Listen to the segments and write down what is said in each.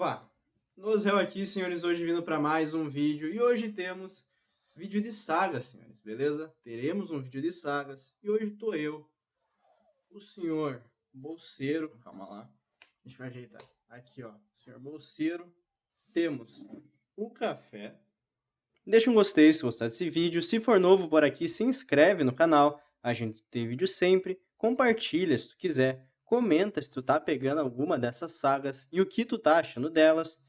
Opa! Nozel aqui, senhores, hoje vindo para mais um vídeo. E hoje temos vídeo de sagas, senhores, beleza? Teremos um vídeo de sagas. E hoje tô eu, o senhor Bolseiro. Calma lá, deixa eu ajeitar. Aqui, ó, senhor Bolseiro. Temos o café. Deixa um gostei se gostar desse vídeo. Se for novo por aqui, se inscreve no canal. A gente tem vídeo sempre. Compartilha se tu quiser. Comenta se tu tá pegando alguma dessas sagas e o que tu tá achando delas.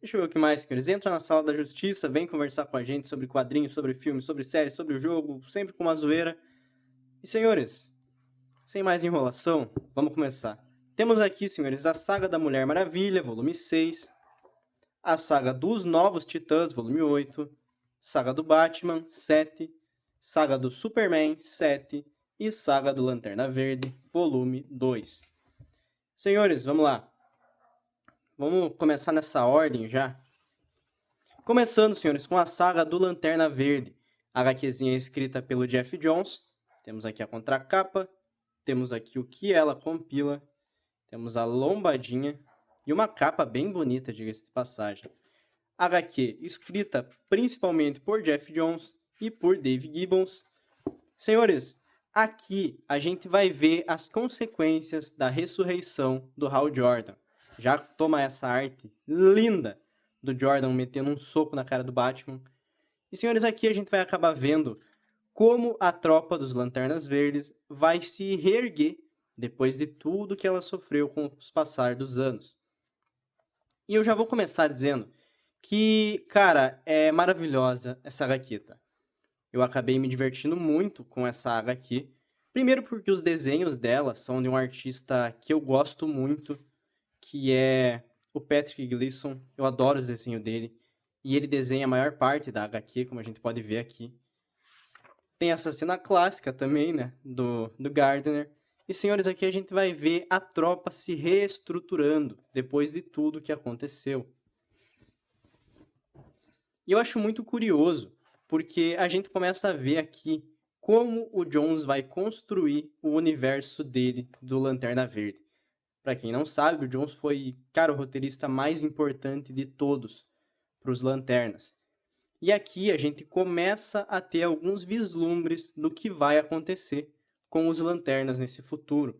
Deixa eu ver o que mais, senhores. Entra na Sala da Justiça, vem conversar com a gente sobre quadrinhos, sobre filmes, sobre séries, sobre o jogo, sempre com uma zoeira. E, senhores, sem mais enrolação, vamos começar. Temos aqui, senhores, a Saga da Mulher Maravilha, volume 6, a Saga dos Novos Titãs, volume 8, Saga do Batman, 7, Saga do Superman, 7 e Saga do Lanterna Verde, volume 2. Senhores, vamos lá. Vamos começar nessa ordem já. Começando, senhores, com a saga do Lanterna Verde. A HQzinha escrita pelo Geoff Johns. Temos aqui a contracapa. Temos aqui o que ela compila. Temos a lombadinha. E uma capa bem bonita, diga-se de passagem. HQ escrita principalmente por Geoff Johns e por Dave Gibbons. Senhores, aqui a gente vai ver as consequências da ressurreição do Hal Jordan. Já toma essa arte linda do Jordan metendo um soco na cara do Batman. E, senhores, aqui a gente vai acabar vendo como a tropa dos Lanternas Verdes vai se reerguer depois de tudo que ela sofreu com os passar dos anos. E eu já vou começar dizendo que, cara, é maravilhosa essa HQ, tá? Eu acabei me divertindo muito com essa HQ. Primeiro porque os desenhos dela são de um artista que eu gosto muito, que é o Patrick Gleason. Eu adoro os desenhos dele. E ele desenha a maior parte da HQ, como a gente pode ver aqui. Tem essa cena clássica também, né, do Gardner. E, senhores, aqui a gente vai ver a tropa se reestruturando depois de tudo que aconteceu. E eu acho muito curioso, porque a gente começa a ver aqui como o Johns vai construir o universo dele do Lanterna Verde. Para quem não sabe, o Johns foi, cara, o roteirista mais importante de todos para os Lanternas. E aqui a gente começa a ter alguns vislumbres do que vai acontecer com os Lanternas nesse futuro.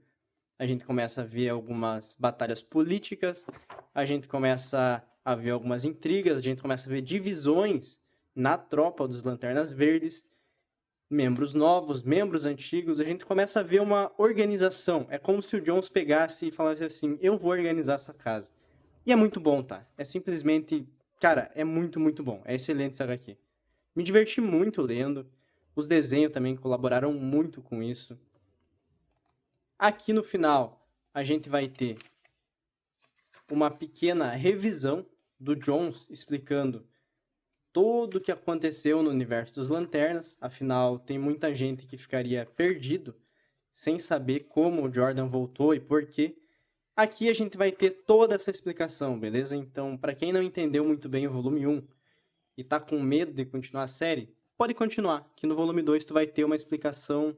A gente começa a ver algumas batalhas políticas, a gente começa a ver algumas intrigas, a gente começa a ver divisões na tropa dos Lanternas Verdes, membros novos, membros antigos, a gente começa a ver uma organização. É como se o Jones pegasse e falasse assim, eu vou organizar essa casa. E é muito bom, tá? É simplesmente, cara, é muito, muito bom. É excelente essa HQ. Me diverti muito lendo. Os desenhos também colaboraram muito com isso. Aqui no final, a gente vai ter uma pequena revisão do Jones explicando tudo o que aconteceu no universo dos Lanternas. Afinal, tem muita gente que ficaria perdido sem saber como o Jordan voltou e por quê. Aqui a gente vai ter toda essa explicação, beleza? Então, para quem não entendeu muito bem o volume 1 e tá com medo de continuar a série, pode continuar, que no volume 2 tu vai ter uma explicação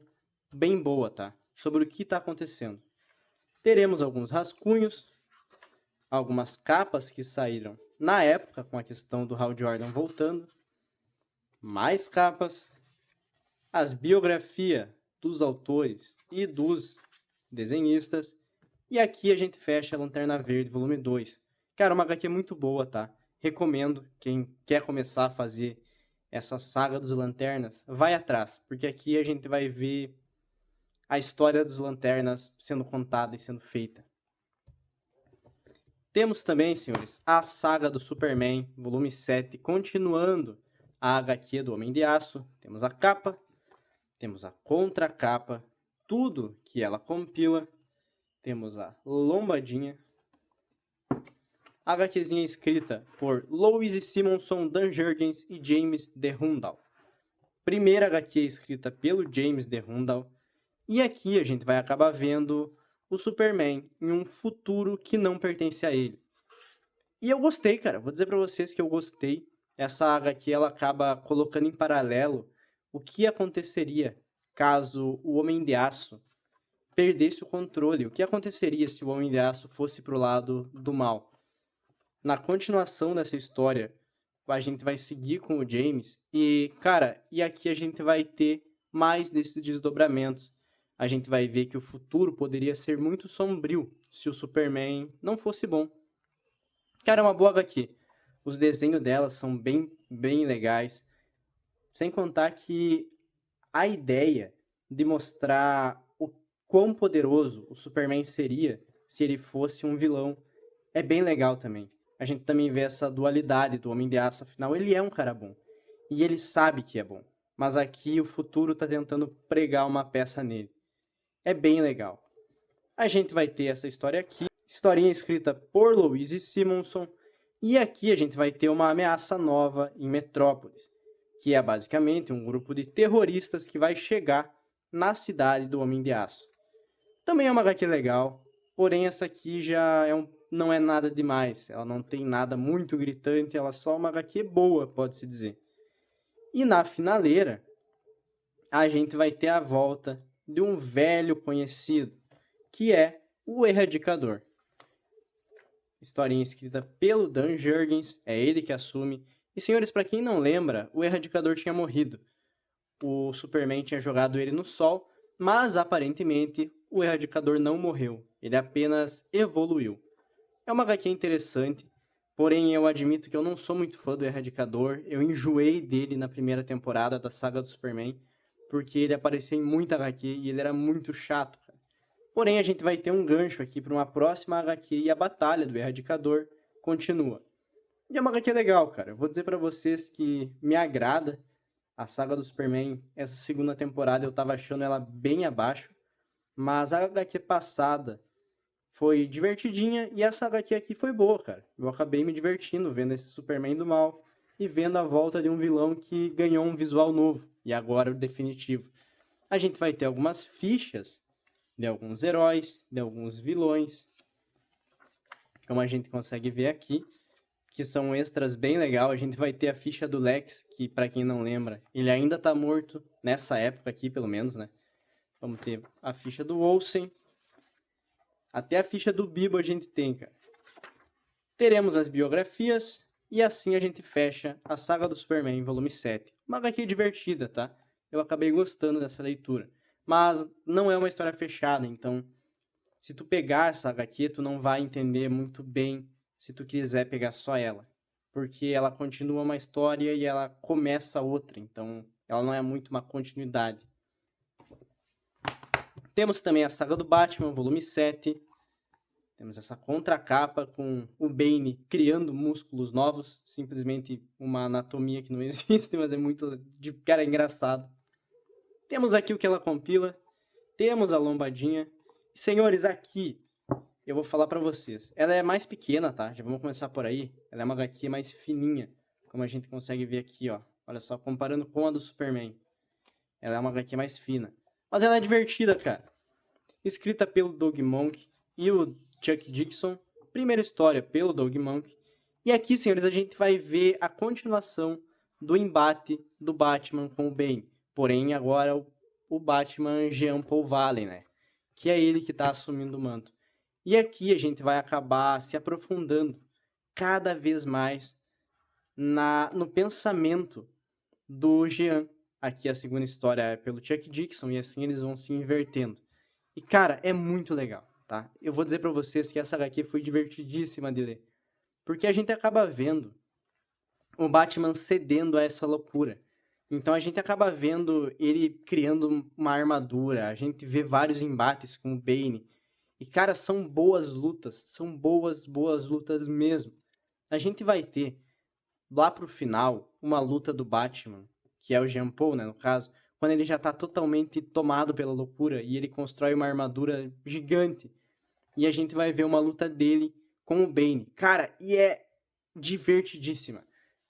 bem boa, tá? Sobre o que está acontecendo. Teremos alguns rascunhos, algumas capas que saíram na época com a questão do Hal Jordan voltando, mais capas, as biografias dos autores e dos desenhistas, e aqui a gente fecha a Lanterna Verde, volume 2. Cara, uma HQ muito boa, tá? Recomendo, quem quer começar a fazer essa saga dos Lanternas, vai atrás, porque aqui a gente vai ver a história dos Lanternas sendo contada e sendo feita. Temos também, senhores, a saga do Superman, volume 7, continuando a HQ do Homem de Aço. Temos a capa, temos a contracapa, tudo que ela compila. Temos a lombadinha. A HQzinha escrita por Louise Simonson, Dan Jurgens e James De Rundal. Primeira HQ escrita pelo James De Rundal. E aqui a gente vai acabar vendo o Superman em um futuro que não pertence a ele. E eu gostei, cara. Vou dizer pra vocês que eu gostei. Essa HQ ela acaba colocando em paralelo o que aconteceria caso o Homem de Aço perdesse o controle. O que aconteceria se o Homem de Aço fosse pro lado do mal? na continuação dessa história, a gente vai seguir com o James e, cara, e aqui a gente vai ter mais desses desdobramentos. A gente vai ver que o futuro poderia ser muito sombrio se o Superman não fosse bom. Cara, é uma boa HQ. Os desenhos dela são bem legais. Sem contar que a ideia de mostrar o quão poderoso o Superman seria se ele fosse um vilão é bem legal também. A gente também vê essa dualidade do Homem de Aço, afinal ele é um cara bom. E ele sabe que é bom. Mas aqui o futuro está tentando pregar uma peça nele. É bem legal. A gente vai ter essa história aqui, historinha escrita por Louise Simonson, e aqui a gente vai ter uma ameaça nova em Metrópolis, que é basicamente um grupo de terroristas que vai chegar na cidade do Homem de Aço. Também é uma HQ legal, porém essa aqui já não é nada demais, ela não tem nada muito gritante, ela é só uma HQ boa, pode-se dizer. E na finaleira, a gente vai ter a volta de um velho conhecido, que é o Erradicador. Historinha escrita pelo Dan Jurgens, é ele que assume. E, senhores, para quem não lembra, o Erradicador tinha morrido. O Superman tinha jogado ele no sol, mas aparentemente o Erradicador não morreu. Ele apenas evoluiu. É uma HQ interessante, porém eu admito que eu não sou muito fã do Erradicador. Eu enjoei dele na primeira temporada da saga do Superman, porque ele aparecia em muita HQ e ele era muito chato. Porém, a gente vai ter um gancho aqui para uma próxima HQ e a batalha do Erradicador continua. E é uma HQ legal, cara. Eu vou dizer para vocês que me agrada a saga do Superman. Essa segunda temporada eu tava achando ela bem abaixo, mas a HQ passada foi divertidinha e essa HQ aqui foi boa, cara. Eu acabei me divertindo vendo esse Superman do mal e vendo a volta de um vilão que ganhou um visual novo e agora o definitivo. A gente vai ter algumas fichas de alguns heróis, de alguns vilões, como a gente consegue ver aqui, que são extras bem legal. A gente vai ter a ficha do Lex, que para quem não lembra, ele ainda tá morto, nessa época aqui pelo menos, né? Vamos ter a ficha do Olsen, até a ficha do Bibo a gente tem, cara. Teremos as biografias, e assim a gente fecha a Saga do Superman, volume 7. Uma HQ divertida, tá? Eu acabei gostando dessa leitura. Mas não é uma história fechada, então se tu pegar essa HQ, tu não vai entender muito bem se tu quiser pegar só ela. Porque ela continua uma história e ela começa outra, então ela não é muito uma continuidade. Temos também a Saga do Batman, volume 7. Temos essa contracapa com o Bane criando músculos novos, simplesmente uma anatomia que não existe, mas é muito, cara, é engraçado. Temos aqui o que ela compila, temos a lombadinha. Senhores, aqui eu vou falar pra vocês. Ela é mais pequena, tá? Já vamos começar por aí. Ela é uma HQ mais fininha, como a gente consegue ver aqui, ó. Olha só, comparando com a do Superman. Ela é uma HQ mais fina. Mas ela é divertida, cara. Escrita pelo Doug Monk e o Chuck Dixon. Primeira história pelo Doug Monk. E aqui, senhores, a gente vai ver a continuação do embate do Batman com o Bane. Porém, agora o Batman Jean Paul Valley, né? Que é ele que tá assumindo o manto. E aqui a gente vai acabar se aprofundando cada vez mais no pensamento do Jean. Aqui a segunda história é pelo Chuck Dixon e assim eles vão se invertendo. E cara, é muito legal, tá? Eu vou dizer pra vocês que essa HQ foi divertidíssima de ler. Porque a gente acaba vendo o Batman cedendo a essa loucura. Então a gente acaba vendo ele criando uma armadura, a gente vê vários embates com o Bane. E, cara, são boas lutas. São boas lutas mesmo. A gente vai ter, lá pro final, uma luta do Batman, que é o Jean Paul, né, no caso, quando ele já tá totalmente tomado pela loucura e ele constrói uma armadura gigante. E a gente vai ver uma luta dele com o Bane. Cara, e é divertidíssima.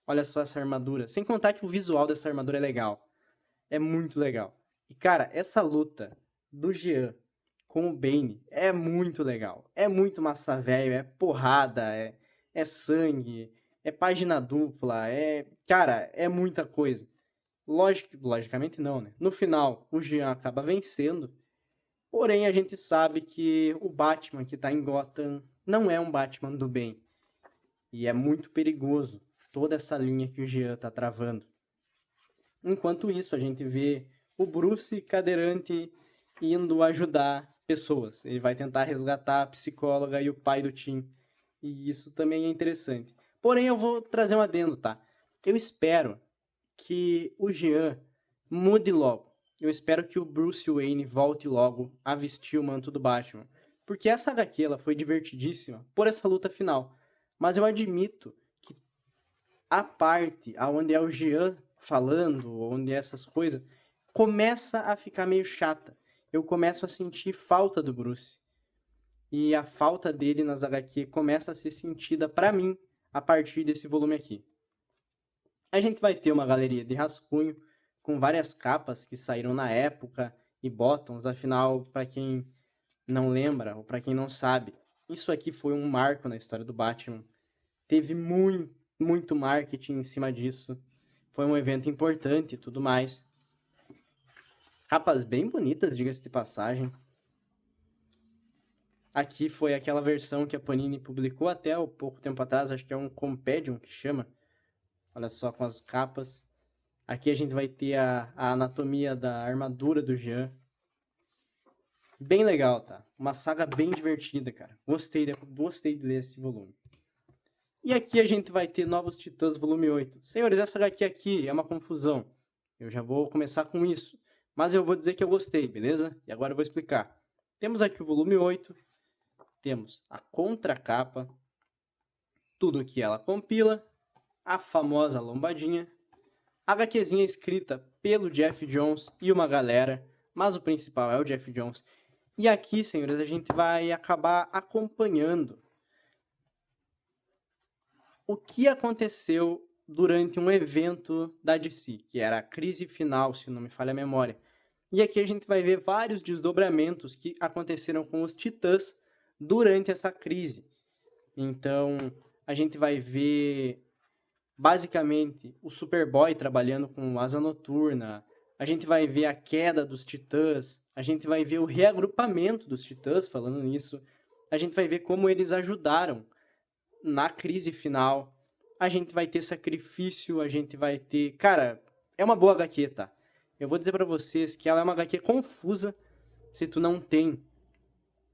Olha só essa armadura. Sem contar que o visual dessa armadura é legal. É muito legal. E, cara, essa luta do Jean com o Bane é muito legal. É muito massa velho, é porrada, é sangue, é página dupla, cara, é muita coisa. Logicamente não, né? No final, o Jean acaba vencendo, porém a gente sabe que o Batman que tá em Gotham não é um Batman do bem. E é muito perigoso toda essa linha que o Jean tá travando. Enquanto isso, a gente vê o Bruce cadeirante indo ajudar pessoas. Ele vai tentar resgatar a psicóloga e o pai do Tim. E isso também é interessante. Porém, eu vou trazer um adendo, tá? Eu espero que o Jean mude logo. Eu espero que o Bruce Wayne volte logo a vestir o manto do Batman. Porque essa HQ ela foi divertidíssima por essa luta final. Mas eu admito que a parte onde é o Jean falando, onde é essas coisas, começa a ficar meio chata. Eu começo a sentir falta do Bruce. E a falta dele nas HQ começa a ser sentida pra mim a partir desse volume aqui. A gente vai ter uma galeria de rascunho com várias capas que saíram na época e bottoms, afinal, para quem não lembra ou para quem não sabe, isso aqui foi um marco na história do Batman. Teve muito marketing em cima disso. Foi um evento importante e tudo mais. Capas bem bonitas, diga-se de passagem. Aqui foi aquela versão que a Panini publicou até há pouco tempo atrás, acho que é um Compendium que chama. Olha só com as capas. Aqui a gente vai ter a anatomia da armadura do Jean. Bem legal, tá? Uma saga bem divertida, cara. Gostei de ler esse volume. E aqui a gente vai ter Novos Titãs, volume 8. Senhores, essa HQ aqui é uma confusão. Eu já vou começar com isso. Mas eu vou dizer que eu gostei, beleza? E agora eu vou explicar. Temos aqui o volume 8. Temos a contracapa. Tudo que ela compila. A famosa lombadinha. A HQzinha escrita pelo Geoff Johns e uma galera. Mas o principal é o Geoff Johns. E aqui, senhores, a gente vai acabar acompanhando o que aconteceu durante um evento da DC, que era a crise final, se não me falha a memória. E aqui a gente vai ver vários desdobramentos que aconteceram com os Titãs durante essa crise. Então, a gente vai ver, basicamente, o Superboy trabalhando com Asa Noturna, a gente vai ver a queda dos Titãs, a gente vai ver o reagrupamento dos Titãs, falando nisso, a gente vai ver como eles ajudaram na crise final, a gente vai ter sacrifício, a gente vai ter... Cara, é uma boa HQ, tá? Eu vou dizer pra vocês que ela é uma HQ confusa se tu não tem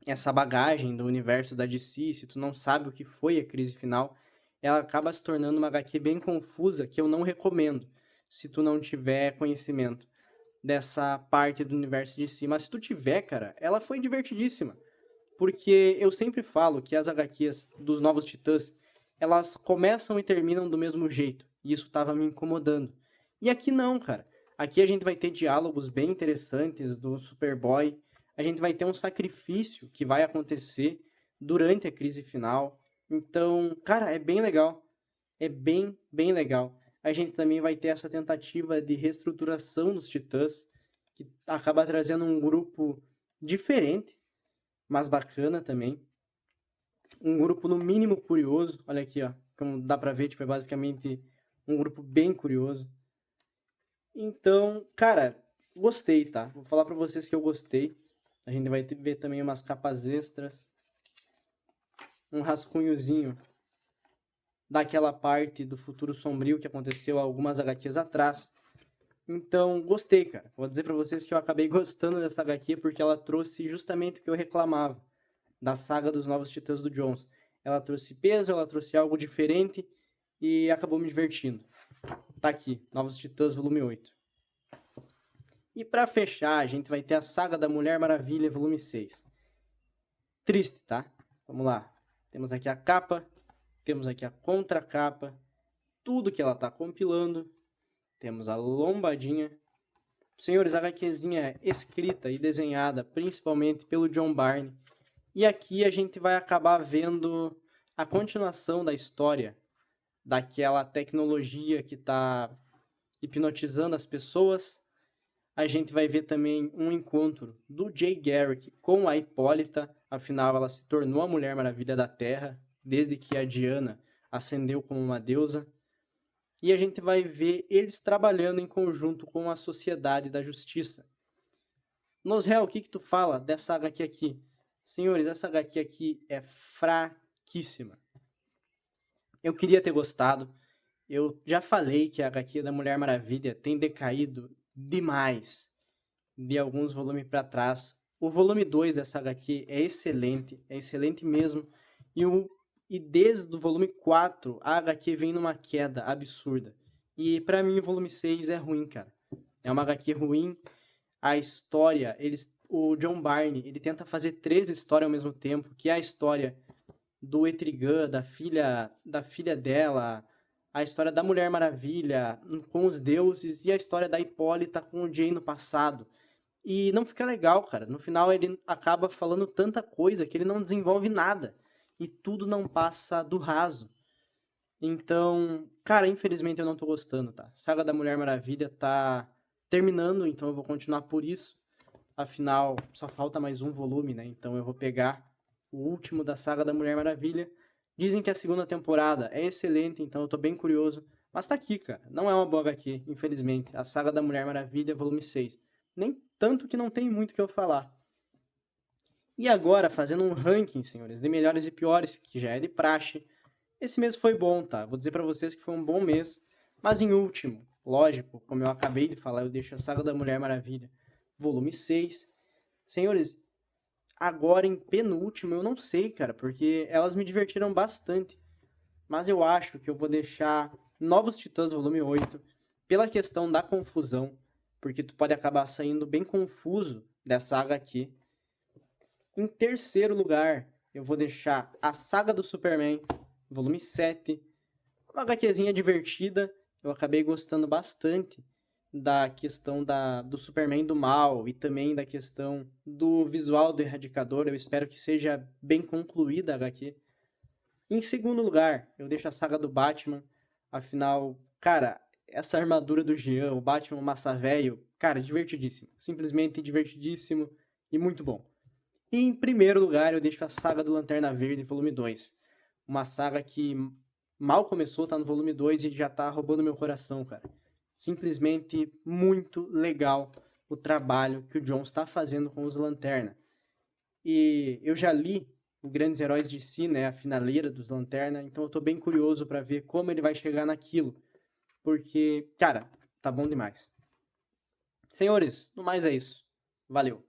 essa bagagem do universo da DC, se tu não sabe o que foi a crise final, ela acaba se tornando uma HQ bem confusa que eu não recomendo se tu não tiver conhecimento dessa parte do universo de si. Mas se tu tiver, cara, ela foi divertidíssima. Porque eu sempre falo que as HQs dos Novos Titãs, elas começam e terminam do mesmo jeito. E isso estava me incomodando. E aqui não, cara. Aqui a gente vai ter diálogos bem interessantes do Superboy. A gente vai ter um sacrifício que vai acontecer durante a crise final. Então, cara, é bem legal. É bem legal. A gente também vai ter essa tentativa de reestruturação dos Titãs, que acaba trazendo um grupo diferente, mas bacana também. Um grupo no mínimo curioso. Olha aqui, ó. Como dá pra ver, tipo, é basicamente um grupo bem curioso. Então, cara, gostei, tá? Vou falar pra vocês que eu gostei. A gente vai ver também umas capas extras. Um rascunhozinho daquela parte do futuro sombrio que aconteceu algumas HQs atrás. Então, gostei, cara. Vou dizer pra vocês que eu acabei gostando dessa HQ porque ela trouxe justamente o que eu reclamava da saga dos Novos Titãs do Jones. Ela trouxe peso, ela trouxe algo diferente e acabou me divertindo. Tá aqui, Novos Titãs, volume 8. E pra fechar, a gente vai ter a saga da Mulher Maravilha, volume 6. Triste, tá? Vamos lá. Temos aqui a capa, temos aqui a contracapa, tudo que ela tá compilando. Temos a lombadinha. Senhores, a HQzinha é escrita e desenhada principalmente pelo John Byrne. E aqui a gente vai acabar vendo a continuação da história daquela tecnologia que está hipnotizando as pessoas. A gente vai ver também um encontro do Jay Garrick com a Hipólita. Afinal, ela se tornou a Mulher Maravilha da Terra, desde que a Diana ascendeu como uma deusa. E a gente vai ver eles trabalhando em conjunto com a Sociedade da Justiça. Nosreal, o que tu fala dessa HQ aqui? Senhores, essa HQ aqui é fraquíssima. Eu queria ter gostado. Eu já falei que a HQ da Mulher Maravilha tem decaído demais de alguns volumes para trás. O volume 2 dessa HQ é excelente mesmo. E, e desde o volume 4, a HQ vem numa queda absurda. E para mim o volume 6 é ruim, cara. É uma HQ ruim. A história, o John Byrne, ele tenta fazer 3 histórias ao mesmo tempo, que é a história do Etrigan, da filha dela, a história da Mulher Maravilha com os deuses e a história da Hipólita com o Jay no passado. E não fica legal, cara. No final ele acaba falando tanta coisa que ele não desenvolve nada. E tudo não passa do raso. Então, cara, infelizmente eu não tô gostando, tá? Saga da Mulher Maravilha tá terminando, então eu vou continuar por isso. Afinal, só falta mais um volume, né? Então eu vou pegar o último da saga da Mulher Maravilha. Dizem que a segunda temporada é excelente, então eu tô bem curioso. Mas tá aqui, cara. Não é uma boa HQ, infelizmente. A saga da Mulher Maravilha, volume 6. Nem tanto que não tem muito o que eu falar. E agora, fazendo um ranking, senhores, de melhores e piores, que já é de praxe. Esse mês foi bom, tá? Vou dizer pra vocês que foi um bom mês. Mas em último, lógico, como eu acabei de falar, eu deixo a saga da Mulher Maravilha, volume 6. Senhores, agora em penúltimo, eu não sei, cara, porque elas me divertiram bastante. Mas eu acho que eu vou deixar Novos Titãs, volume 8, pela questão da confusão, porque tu pode acabar saindo bem confuso dessa HQ. Em terceiro lugar, eu vou deixar a Saga do Superman, volume 7. Uma HQzinha divertida, eu acabei gostando bastante da questão do Superman do mal e também da questão do visual do Erradicador. Eu espero que seja bem concluída a HQ. Em segundo lugar, eu deixo a saga do Batman. Afinal, cara, essa armadura do Jean, o Batman massa velho, cara, divertidíssimo. Simplesmente divertidíssimo e muito bom. E em primeiro lugar, eu deixo a saga do Lanterna Verde, volume 2. Uma saga que mal começou, tá no volume 2 e já tá roubando meu coração, cara. Simplesmente muito legal o trabalho que o John está fazendo com os Lanterna. E eu já li o Grandes Heróis de Si, né, a finaleira dos Lanterna, então eu tô bem curioso para ver como ele vai chegar naquilo. Porque, cara, tá bom demais. Senhores, no mais é isso. Valeu.